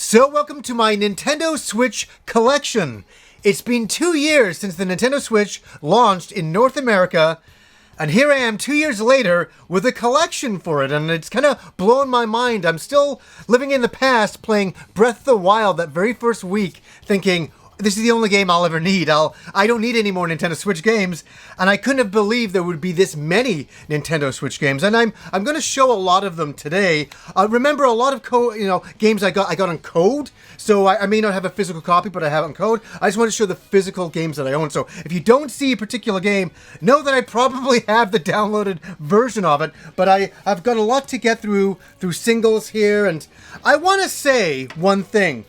So welcome to my Nintendo Switch collection. It's been 2 years since the Nintendo Switch launched in North America, and here I am 2 years later with a collection for it, and it's kind of blown my mind. I'm still living in the past playing Breath of the Wild that very first week, thinking, this is the only game I'll ever need. I don't need any more Nintendo Switch games, and I couldn't have believed there would be this many Nintendo Switch games. And I'm going to show a lot of them today. Remember, a lot of games I got on code, so I may not have a physical copy, but I have it on code. I just want to show the physical games that I own. So if you don't see a particular game, know that I probably have the downloaded version of it. But I've got a lot to get through singles here, and I want to say one thing.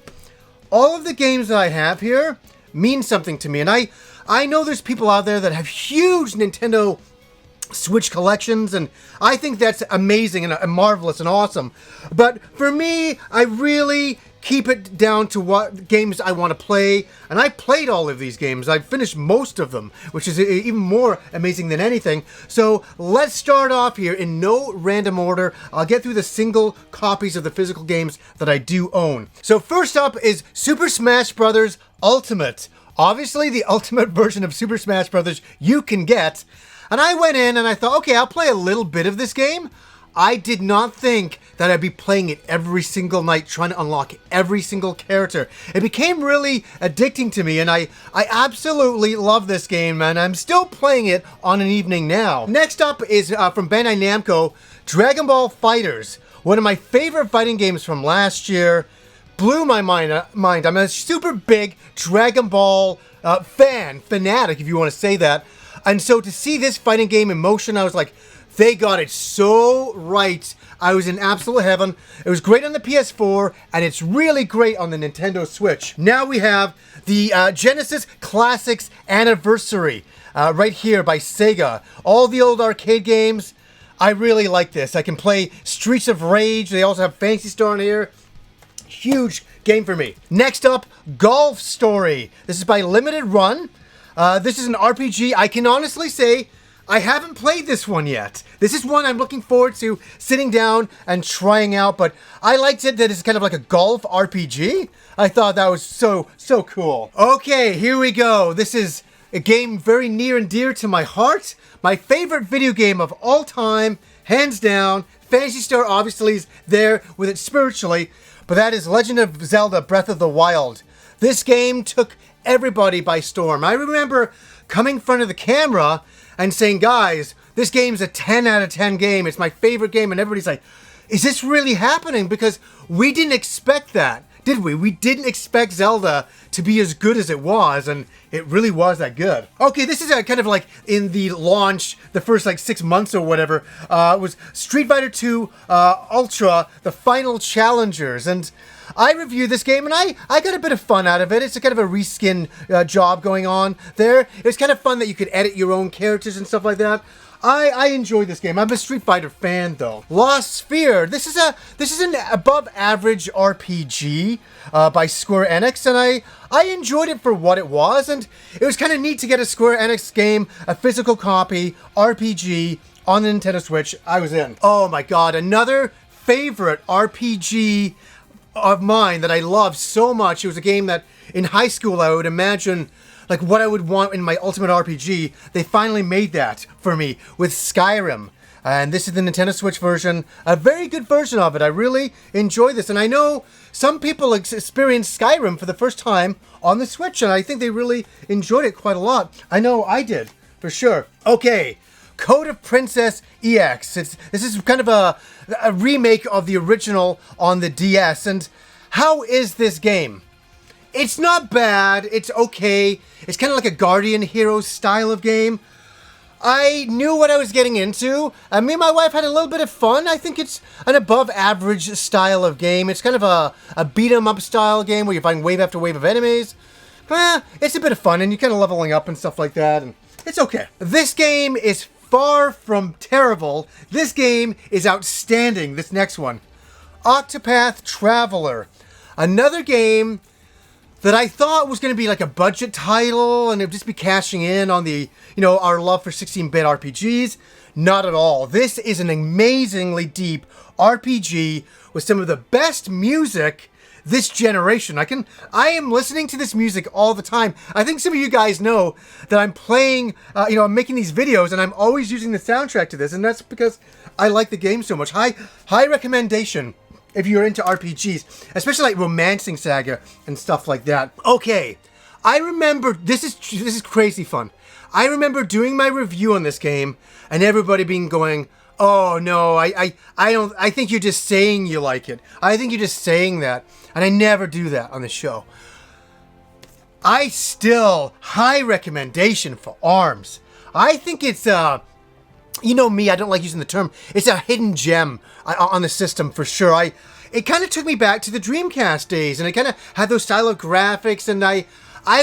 All of the games that I have here mean something to me, and I know there's people out there that have huge Nintendo Switch collections, and I think that's amazing and marvelous and awesome. But for me, I really keep it down to what games I want to play, and I played all of these games. I've finished most of them, which is even more amazing than anything. So let's start off here in no random order. I'll get through the single copies of the physical games that I do own. So first up is Super Smash Bros. Ultimate. Obviously the ultimate version of Super Smash Bros. You can get. And I went in and I thought, okay, I'll play a little bit of this game. I did not think that I'd be playing it every single night, trying to unlock every single character. It became really addicting to me, and I absolutely love this game, man. I'm still playing it on an evening now. Next up is from Bandai Namco, Dragon Ball FighterZ. One of my favorite fighting games from last year. Blew my mind. I'm a super big Dragon Ball fanatic, if you want to say that. And so to see this fighting game in motion, I was like, they got it so right. I was in absolute heaven. It was great on the PS4, and it's really great on the Nintendo Switch. Now we have the Genesis Classics Anniversary right here by Sega. All the old arcade games. I really like this. I can play Streets of Rage. They also have Phantasy Star on here. Huge game for me. Next up, Golf Story. This is by Limited Run. This is an RPG. I can honestly say I haven't played this one yet. This is one I'm looking forward to sitting down and trying out, but I liked it that it's kind of like a golf RPG. I thought that was so cool. Okay, here we go. This is a game very near and dear to my heart. My favorite video game of all time, hands down. Phantasy Star obviously is there with it spiritually, but that is Legend of Zelda Breath of the Wild. This game took everybody by storm. I remember coming in front of the camera and saying, guys, this game's a 10 out of 10 game. It's my favorite game. And everybody's like, is this really happening? Because we didn't expect that, did we? We didn't expect Zelda to be as good as it was, and it really was that good. Okay, this is kind of like in the launch, the first like 6 months or whatever, was Street Fighter 2 Ultra, the final challengers. And I reviewed this game, and I got a bit of fun out of it. It's a kind of a reskin job going on there. It was kind of fun that you could edit your own characters and stuff like that. I enjoyed this game. I'm a Street Fighter fan, though. Lost Sphere. This is an above-average RPG by Square Enix, and I enjoyed it for what it was, and it was kind of neat to get a Square Enix game, a physical copy, RPG, on the Nintendo Switch. I was in. Oh my god, another favorite RPG of mine that I loved so much. It was a game that in high school I would imagine like what I would want in my ultimate RPG. They finally made that for me with Skyrim. And this is the Nintendo Switch version. A very good version of it. I really enjoy this. And I know some people experienced Skyrim for the first time on the Switch, and I think they really enjoyed it quite a lot. I know I did, for sure. Okay, Code of Princess EX. This is kind of a remake of the original on the DS. And how is this game? It's not bad. It's okay. It's kind of like a Guardian Hero style of game. I knew what I was getting into. Me and my wife had a little bit of fun. I think it's an above average style of game. It's kind of a beat 'em up style game where you find wave after wave of enemies. It's a bit of fun, and you're kind of leveling up and stuff like that, and it's okay. This game is far from terrible. This game is outstanding, this next one. Octopath Traveler. Another game that I thought was going to be like a budget title and it would just be cashing in on the, our love for 16-bit RPGs. Not at all. This is an amazingly deep RPG with some of the best music this generation. I am listening to this music all the time. I think some of you guys know that I'm playing, I'm making these videos and I'm always using the soundtrack to this, and that's because I like the game so much. High recommendation if you're into RPGs, especially like Romancing Saga and stuff like that. Okay, I remember, this is crazy fun. I remember doing my review on this game and everybody going, oh no, I think you're just saying you like it. I think you're just saying that. And I never do that on the show. I still, high recommendation for ARMS. I think it's, you know me, I don't like using the term. It's a hidden gem on the system for sure. It kind of took me back to the Dreamcast days, and it kind of had those style of graphics, and I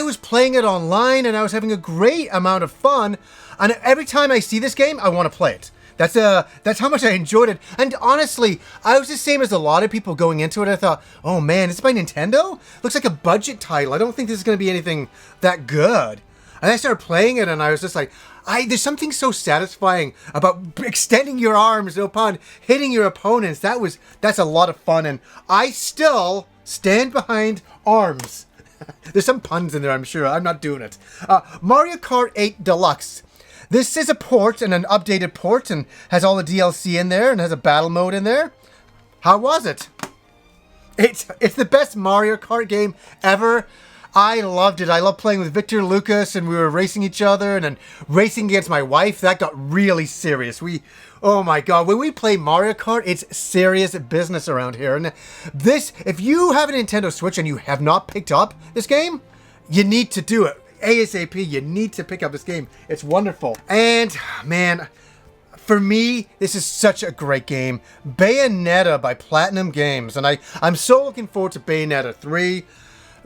was playing it online, and I was having a great amount of fun. And every time I see this game, I want to play it. That's how much I enjoyed it. And honestly, I was the same as a lot of people going into it. I thought, oh man, this is by Nintendo? Looks like a budget title. I don't think this is going to be anything that good. And I started playing it and I was just like, there's something so satisfying about extending your arms upon hitting your opponents. That's a lot of fun, and I still stand behind ARMS. There's some puns in there, I'm sure. I'm not doing it. Mario Kart 8 Deluxe. This is a port and an updated port and has all the DLC in there and has a battle mode in there. How was it? It's the best Mario Kart game ever. I loved it. I love playing with Victor Lucas and we were racing each other and then racing against my wife. That got really serious. Oh my god, when we play Mario Kart, it's serious business around here. And this, if you have a Nintendo Switch and you have not picked up this game, you need to do it. ASAP, you need to pick up this game. It's wonderful. And man, for me, this is such a great game. Bayonetta by Platinum Games, and I'm so looking forward to Bayonetta 3.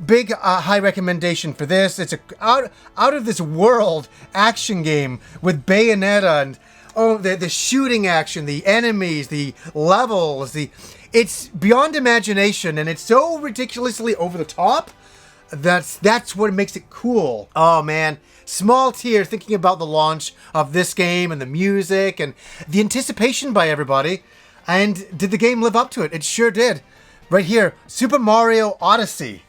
Big high recommendation for this. It's a out of this world action game with Bayonetta and the shooting action, the enemies, the levels, it's beyond imagination, and it's so ridiculously over the top. That's what makes it cool. Oh man, small tear thinking about the launch of this game and the music and the anticipation by everybody. And did the game live up to it? It sure did. Right here, Super Mario Odyssey.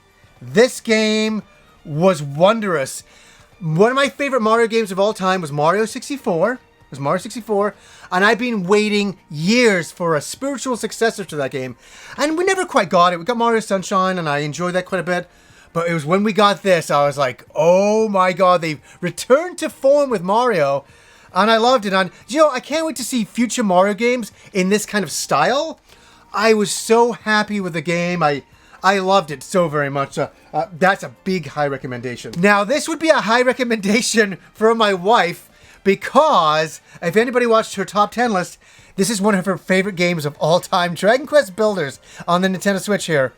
This game was wondrous. One of my favorite Mario games of all time was Mario 64. And I've been waiting years for a spiritual successor to that game. And we never quite got it. We got Mario Sunshine, and I enjoyed that quite a bit. But it was when we got this, I was like, oh my god, they've returned to form with Mario. And I loved it. And, I can't wait to see future Mario games in this kind of style. I was so happy with the game. I loved it so very much. That's a big high recommendation. Now, this would be a high recommendation for my wife because if anybody watched her top 10 list, this is one of her favorite games of all time. Dragon Quest Builders on the Nintendo Switch here.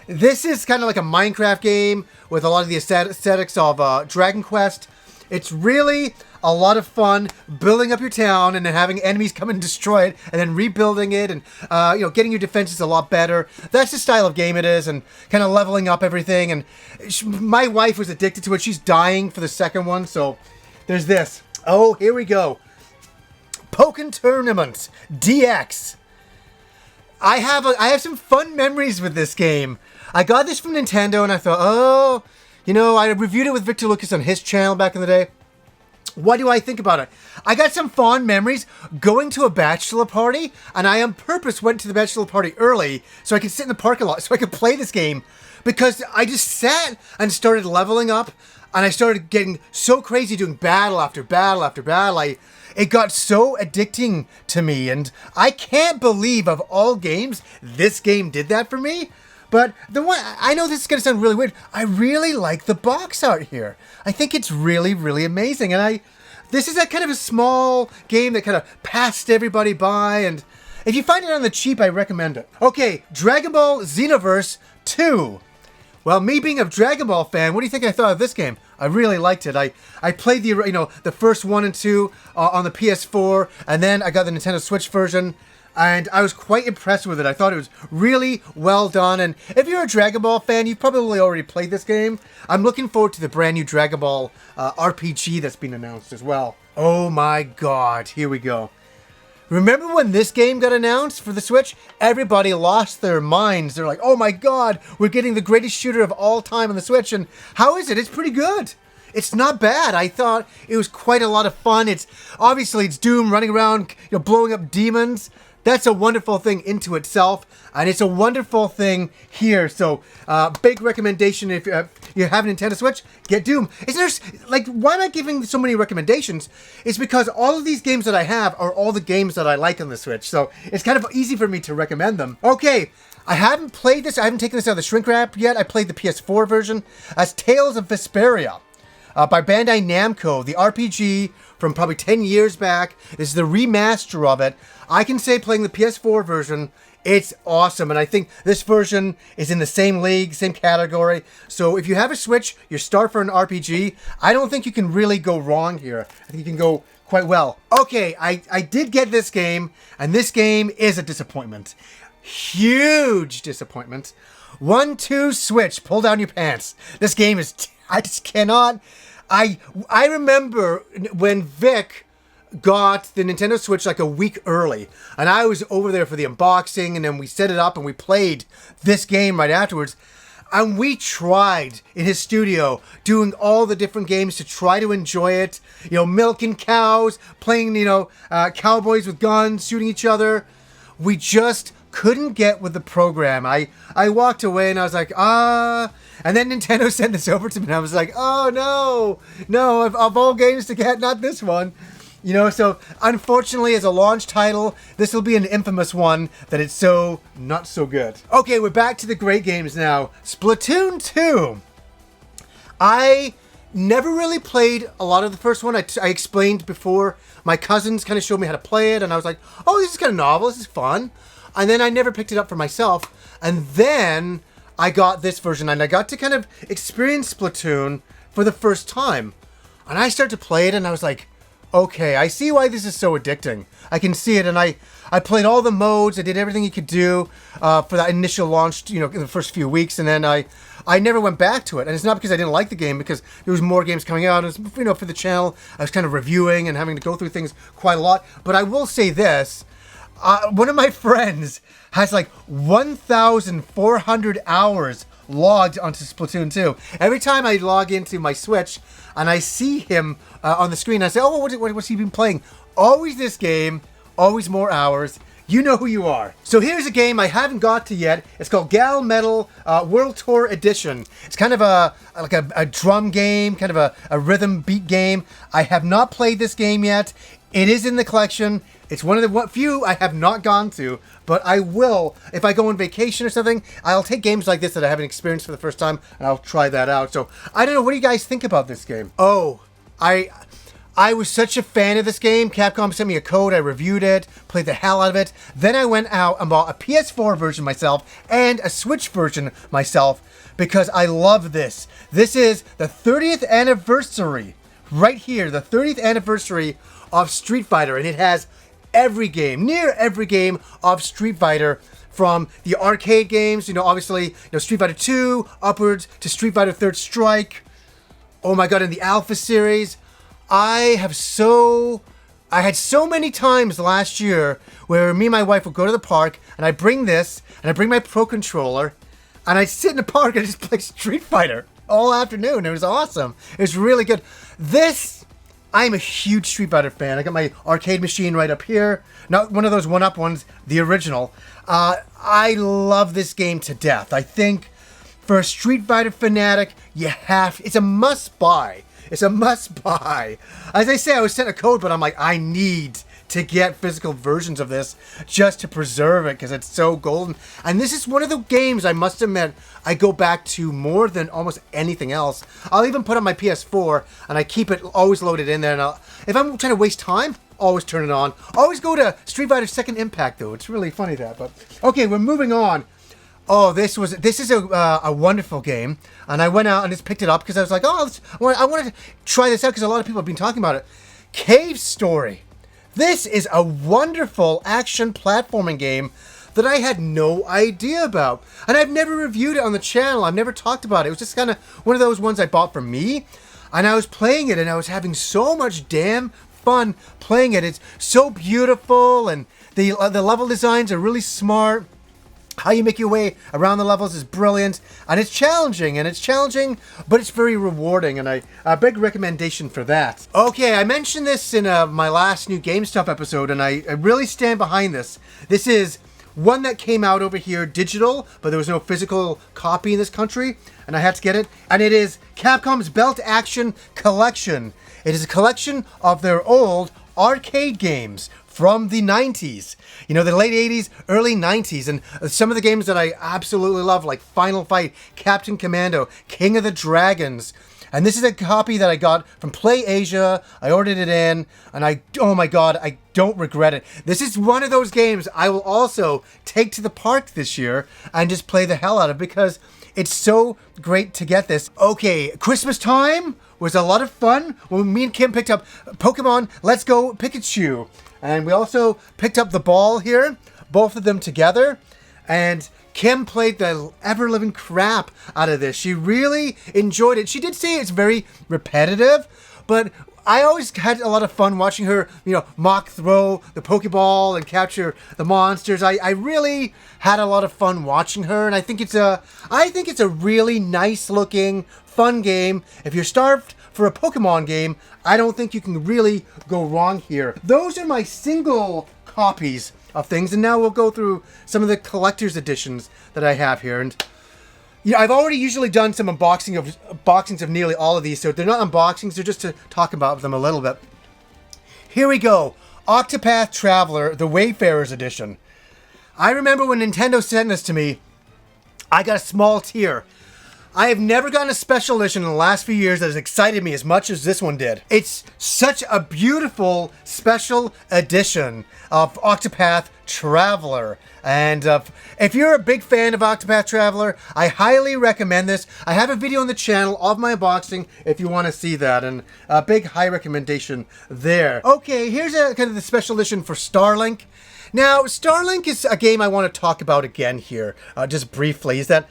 This is kind of like a Minecraft game with a lot of the aesthetics of Dragon Quest. It's really a lot of fun building up your town and then having enemies come and destroy it and then rebuilding it and, getting your defenses a lot better. That's the style of game it is, and kind of leveling up everything. And my wife was addicted to it. She's dying for the second one, so there's this. Oh, here we go. Pokken Tournament DX. I have some fun memories with this game. I got this from Nintendo and I thought, I reviewed it with Victor Lucas on his channel back in the day. What do I think about it? I got some fond memories going to a bachelor party, and I on purpose went to the bachelor party early so I could sit in the parking lot so I could play this game, because I just sat and started leveling up, and I started getting so crazy doing battle after battle after battle. It got so addicting to me, and I can't believe of all games, this game did that for me. But the one, I know this is going to sound really weird, I really like the box art here. I think it's really, really amazing. And this is a kind of a small game that kind of passed everybody by. And if you find it on the cheap, I recommend it. Okay, Dragon Ball Xenoverse 2. Well, me being a Dragon Ball fan, what do you think I thought of this game? I really liked it. I played the first 1 and 2 on the PS4, and then I got the Nintendo Switch version. And I was quite impressed with it. I thought it was really well done. And if you're a Dragon Ball fan, you've probably already played this game. I'm looking forward to the brand new Dragon Ball RPG that's been announced as well. Oh my god, here we go. Remember when this game got announced for the Switch? Everybody lost their minds. They're like, oh my god, we're getting the greatest shooter of all time on the Switch. And how is it? It's pretty good. It's not bad. I thought it was quite a lot of fun. It's Doom running around, blowing up demons. That's a wonderful thing into itself, and it's a wonderful thing here. So, big recommendation if you have a Nintendo Switch, get Doom. Why am I giving so many recommendations? It's because all of these games that I have are all the games that I like on the Switch, so it's kind of easy for me to recommend them. Okay, I haven't played this. I haven't taken this out of the shrink wrap yet. I played the PS4 version as Tales of Vesperia. By Bandai Namco, the RPG from probably 10 years back. This is the remaster of it. I can say playing the PS4 version, it's awesome. And I think this version is in the same league, same category. So if you have a Switch, you're starting for an RPG, I don't think you can really go wrong here. I think you can go quite well. Okay, I did get this game, and this game is a disappointment. Huge disappointment. 1-2 Switch, pull down your pants. This game is... I just cannot. I remember when Vic got the Nintendo Switch like a week early, and I was over there for the unboxing, and then we set it up and we played this game right afterwards. And we tried in his studio doing all the different games to try to enjoy it. Milking cows, playing, cowboys with guns, shooting each other. We just couldn't get with the program. I walked away and I was like, and then Nintendo sent this over to me and I was like, oh no, of all games to get, not this one. So unfortunately as a launch title, this will be an infamous one that it's so not so good. Okay, we're back to the great games now. Splatoon 2. I never really played a lot of the first one. I explained before. My cousins kind of showed me how to play it and I was like, oh, this is kind of novel, this is fun. And then I never picked it up for myself. And then I got this version and I got to kind of experience Splatoon for the first time. And I started to play it and I was like, okay, I see why this is so addicting. I can see it, and I played all the modes. I did everything you could do for that initial launch, in the first few weeks, and then I never went back to it. And it's not because I didn't like the game, because there was more games coming out. It was, for the channel, I was kind of reviewing and having to go through things quite a lot. But I will say this. One of my friends has like 1,400 hours logged onto Splatoon 2. Every time I log into my Switch and I see him on the screen, I say, oh, what's he been playing? Always this game, always more hours. You know who you are. So here's a game I haven't got to yet. It's called Gal Metal World Tour Edition. It's kind of a drum game, kind of a rhythm beat game. I have not played this game yet. It is in the collection. It's one of the few I have not gone to, but I will. If I go on vacation or something, I'll take games like this that I haven't experienced for the first time, and I'll try that out. So, I don't know. What do you guys think about this game? Oh, I was such a fan of this game. Capcom sent me a code. I reviewed it, played the hell out of it. Then I went out and bought a PS4 version myself and a Switch version myself because I love this. This is the 30th anniversary, right here, the 30th anniversary of Street Fighter, and it has every game, near every game of Street Fighter, from the arcade games, obviously, Street Fighter 2 upwards to Street Fighter Third Strike. Oh my god, in the Alpha series, I had so many times last year where me and my wife would go to the park and I bring this and I bring my Pro Controller and I sit in the park and just play Street Fighter all afternoon. It was awesome. It was really good. I'm a huge Street Fighter fan. I got my arcade machine right up here. Not one of those one-up ones, the original. I love this game to death. I think for a Street Fighter fanatic, it's a must-buy. It's a must-buy. As I say, I was sent a code, but I'm like, I need to get physical versions of this just to preserve it because it's so golden. And this is one of the games, I must admit, I go back to more than almost anything else. I'll even put on my PS4 and I keep it always loaded in there. And if I'm trying to waste time, always turn it on. Always go to Street Fighter Second Impact though. It's really funny that. But okay, we're moving on. Oh, this is a wonderful game, and I went out and just picked it up because I was like, oh, I wanted to try this out because a lot of people have been talking about it. Cave Story. This is a wonderful action platforming game that I had no idea about, and I've never reviewed it on the channel. I've never talked about it. It was just kind of one of those ones I bought for me, and I was playing it, and I was having so much damn fun playing it. It's so beautiful, and the level designs are really smart. How you make your way around the levels is brilliant, and it's challenging, but it's very rewarding, and a big recommendation for that. Okay, I mentioned this in my last new Game Stuff episode, and I really stand behind this. This is one that came out over here digital, but there was no physical copy in this country, and I had to get it, and it is Capcom's Belt Action Collection. It is a collection of their old arcade games from the 90s. You know, the late 80s, early 90s, and some of the games that I absolutely love, like Final Fight, Captain Commando, King of the Dragons. And this is a copy that I got from Play Asia. I ordered it in, and oh my god, I don't regret it. This is one of those games I will also take to the park this year and just play the hell out of, because it's so great to get this. Okay, Christmas time was a lot of fun when me and Kim picked up Pokemon Let's Go Pikachu. And we also picked up the ball here, both of them together. And Kim played the ever-living crap out of this. She really enjoyed it. She did say it's very repetitive, but I always had a lot of fun watching her, you know, mock throw the Poké Ball and capture the monsters. I really had a lot of fun watching her, and I think it's a really nice-looking, fun game. If you're starved for a Pokemon game, I don't think you can really go wrong here. Those are my single copies of things, and now we'll go through some of the collector's editions that I have here. And yeah, I've already usually done some unboxings of nearly all of these, so they're not unboxings, they're just to talk about them a little bit. Here we go. Octopath Traveler, the Wayfarer's Edition. I remember when Nintendo sent this to me, I got a small tear. I have never gotten a special edition in the last few years that has excited me as much as this one did. It's such a beautiful special edition of Octopath Traveler. And if you're a big fan of Octopath Traveler, I highly recommend this. I have a video on the channel of my unboxing if you want to see that, and a big high recommendation there. Okay, here's kind of the special edition for Starlink. Now, Starlink is a game I want to talk about again here, just briefly, is that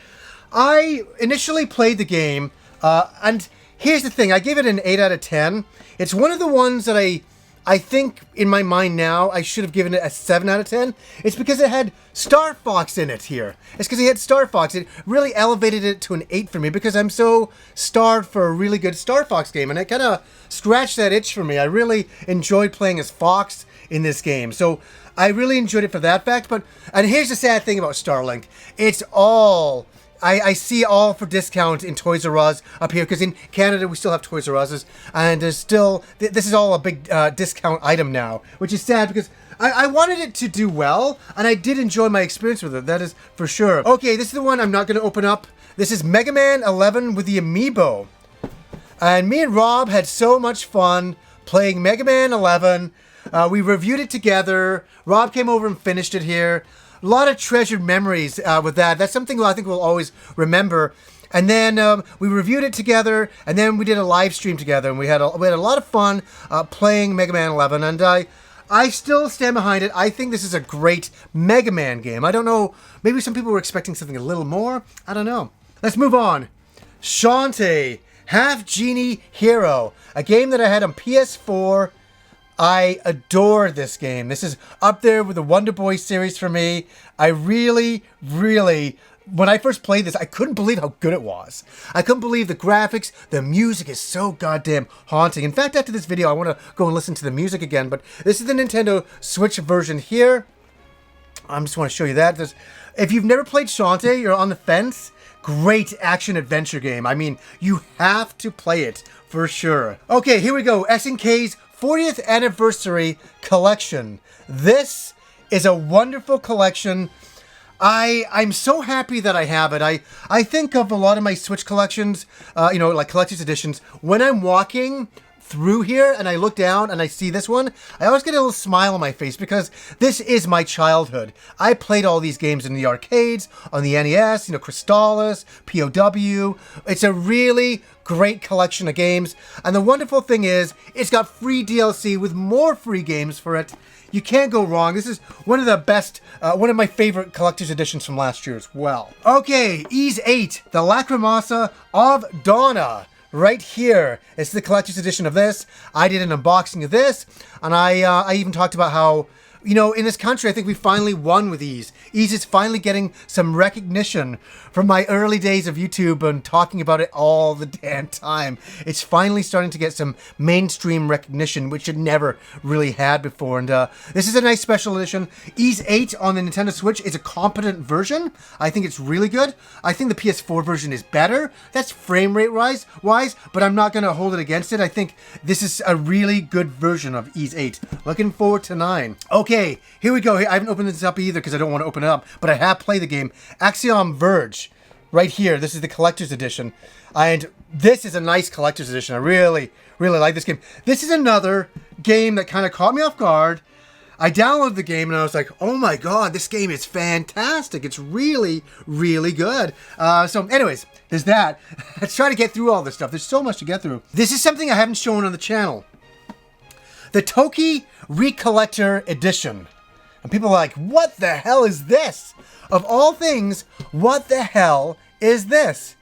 I initially played the game, and here's the thing, I gave it an 8 out of 10. It's one of the ones that I think in my mind now I should have given it a 7 out of 10. It's because it had Star Fox in it here. It's because it had Star Fox. It really elevated it to an 8 for me because I'm so starved for a really good Star Fox game, and it kind of scratched that itch for me. I really enjoyed playing as Fox in this game, so I really enjoyed it for that fact. And here's the sad thing about Starlink. It's all... I see all for discount in Toys R Us up here, because in Canada we still have Toys R Us, and there's still, this is all a big discount item now, which is sad because I wanted it to do well, and I did enjoy my experience with it, that is for sure. Okay, this is the one I'm not going to open up. This is Mega Man 11 with the Amiibo. And me and Rob had so much fun playing Mega Man 11. We reviewed it together. Rob came over and finished it here. A lot of treasured memories with that. That's something I think we'll always remember. And then we reviewed it together, and then we did a live stream together, and we had a lot of fun playing Mega Man 11. And I still stand behind it. I think this is a great Mega Man game. I don't know, maybe some people were expecting something a little more. I don't know. Let's move on. Shantae, Half Genie Hero, a game that I had on PS4. I adore this game. This is up there with the Wonder Boy series for me. I really, when I first played this, I couldn't believe how good it was. I couldn't believe the graphics. The music is so goddamn haunting. In fact, after this video, I want to go and listen to the music again. But this is the Nintendo Switch version here. I just want to show you that. If you've never played Shantae, you're on the fence. Great action-adventure game. I mean, you have to play it for sure. Okay, here we go. SNK's 40th Anniversary Collection. This is a wonderful collection. I'm so happy that I have it. I think of a lot of my Switch collections, you know, like collector's editions. When I'm walking through here and I look down and I see this one, I always get a little smile on my face because this is my childhood. I played all these games in the arcades, on the NES, you know, Crystallis, POW. It's a really great collection of games. And the wonderful thing is, it's got free DLC with more free games for it. You can't go wrong. This is one of the best, one of my favorite collector's editions from last year as well. Okay, Ys 8, The Lacrimosa of Donna. right here. It's the collector's edition of this. I did an unboxing of this, and I even talked about how, you know, in this country, I think we finally won with Ys. Ys is finally getting some recognition from my early days of YouTube and talking about it all the damn time. It's finally starting to get some mainstream recognition, which it never really had before. And this is a nice special edition. Ys 8 on the Nintendo Switch is a competent version. I think it's really good. I think the PS4 version is better. That's frame rate wise, but I'm not going to hold it against it. I think this is a really good version of Ys 8. Looking forward to 9. Okay, here we go. I haven't opened this up either because I don't want to open it up, but I have played the game. Axiom Verge, right here. This is the collector's edition, and this is a nice collector's edition. I really, really like this game. This is another game that kind of caught me off guard. I downloaded the game and I was like, oh my god, this game is fantastic. It's really, really good. So anyways, there's that. Let's try to get through all this stuff. There's so much to get through. This is something I haven't shown on the channel. The Toki Recollector Edition. And people are like, what the hell is this? Of all things, what the hell is this?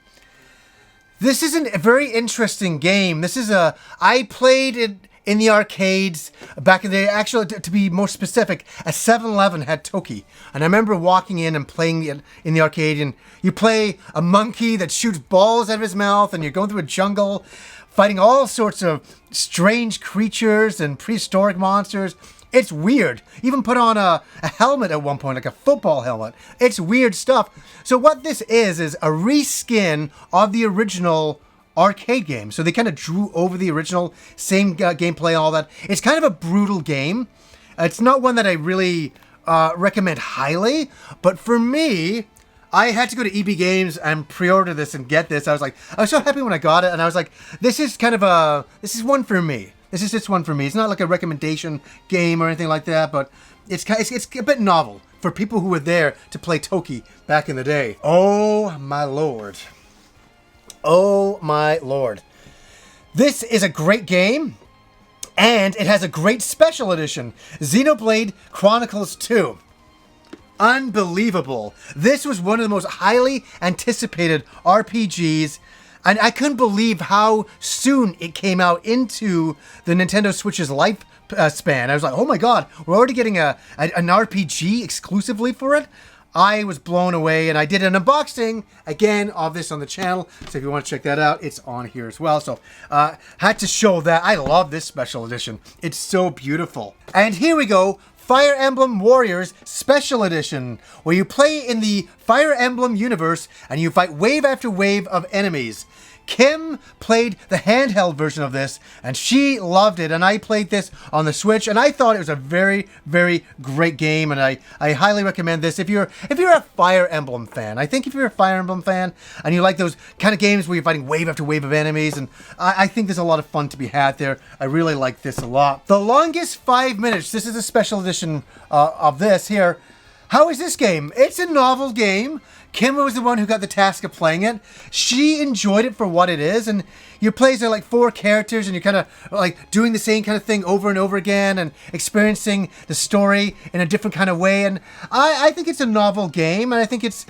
This is a very interesting game. This is I played it in the arcades back in the day. Actually, to be more specific, a 7-Eleven had Toki. And I remember walking in and playing it in the arcade, and you play a monkey that shoots balls out of his mouth, and you're going through a jungle, fighting all sorts of strange creatures and prehistoric monsters. It's weird. Even put on a helmet at one point, like a football helmet. It's weird stuff. So what this is a reskin of the original arcade game. So they kind of drew over the original, same gameplay, all that. It's kind of a brutal game. It's not one that I really recommend highly, but for me, I had to go to EB Games and pre-order this and get this. I was so happy when I got it, and I was like, this is one for me. This is just one for me. It's not like a recommendation game or anything like that, but it's a bit novel for people who were there to play Toki back in the day. Oh my lord. Oh my lord. This is a great game, and it has a great special edition, Xenoblade Chronicles 2. Unbelievable. This was one of the most highly anticipated RPGs, and I couldn't believe how soon it came out into the Nintendo Switch's life span. I was like, oh my god, we're already getting an RPG exclusively for it? I was blown away, and I did an unboxing, again, of this on the channel, so if you want to check that out, it's on here as well. So, had to show that. I love this special edition. It's so beautiful. And here we go. Fire Emblem Warriors Special Edition, where you play in the Fire Emblem universe and you fight wave after wave of enemies. Kim played the handheld version of this, and she loved it, and I played this on the Switch, and I thought it was a very, very great game, and I highly recommend this if you're a Fire Emblem fan. I think if you're a Fire Emblem fan, and you like those kind of games where you're fighting wave after wave of enemies, and I think there's a lot of fun to be had there. I really like this a lot. The Longest 5 Minutes. This is a special edition of this here. How is this game? It's a novel game. Kim was the one who got the task of playing it. She enjoyed it for what it is, and you play as like 4 characters, and you're kind of like doing the same kind of thing over and over again, and experiencing the story in a different kind of way. And I think it's a novel game, and I think it's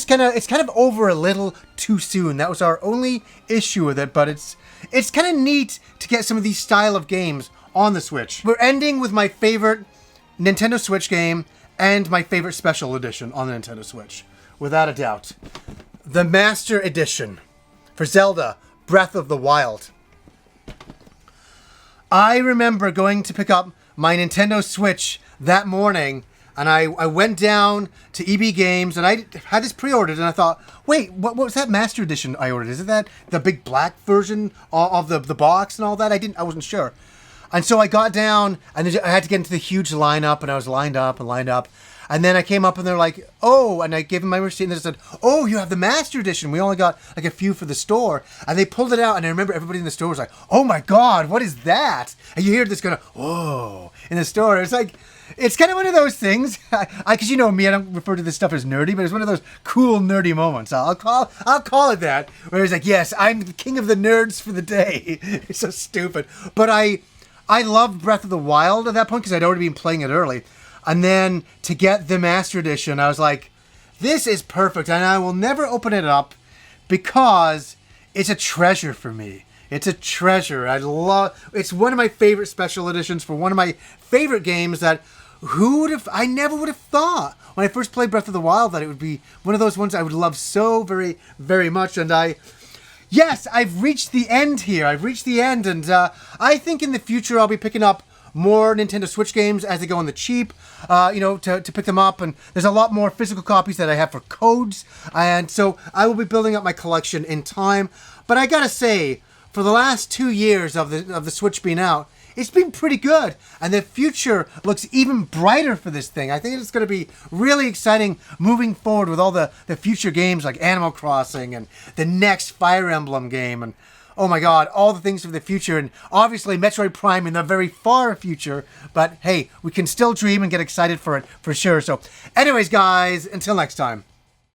kind of over a little too soon. That was our only issue with it, but it's kind of neat to get some of these style of games on the Switch. We're ending with my favorite Nintendo Switch game and my favorite special edition on the Nintendo Switch. Without a doubt. The Master Edition for Zelda Breath of the Wild. I remember going to pick up my Nintendo Switch that morning, and I went down to EB Games, and I had this pre-ordered, and I thought, wait, what was that Master Edition I ordered? Is it that the big black version of the box and all that? I wasn't sure. And so I got down, and I had to get into the huge lineup, and I was lined up. And then I came up and they're like, oh, and I gave them my receipt and they said, oh, you have the Master Edition. We only got like a few for the store. And they pulled it out, and I remember everybody in the store was like, oh my God, what is that? And you hear this kind of, whoa, in the store. It's like, it's kind of one of those things, because you know me, I don't refer to this stuff as nerdy, but it's one of those cool nerdy moments. I'll call it that, where it's like, yes, I'm the king of the nerds for the day. It's so stupid. But I loved Breath of the Wild at that point because I'd already been playing it early. And then to get the Master Edition, I was like, this is perfect. And I will never open it up because it's a treasure for me. It's a treasure. It's one of my favorite special editions for one of my favorite games that I never would have thought when I first played Breath of the Wild that it would be one of those ones I would love so very, very much. And yes, I've reached the end here. I've reached the end, and I think in the future I'll be picking up more Nintendo Switch games as they go on the cheap, to pick them up. And there's a lot more physical copies that I have for codes, and so I will be building up my collection in time. But I gotta say, for the last 2 years of the Switch being out, it's been pretty good, and the future looks even brighter for this thing. I think it's going to be really exciting moving forward with all the future games like Animal Crossing and the next Fire Emblem game, and oh my god, all the things for the future, and obviously Metroid Prime in the very far future, but hey, we can still dream and get excited for it for sure. So anyways, guys, until next time.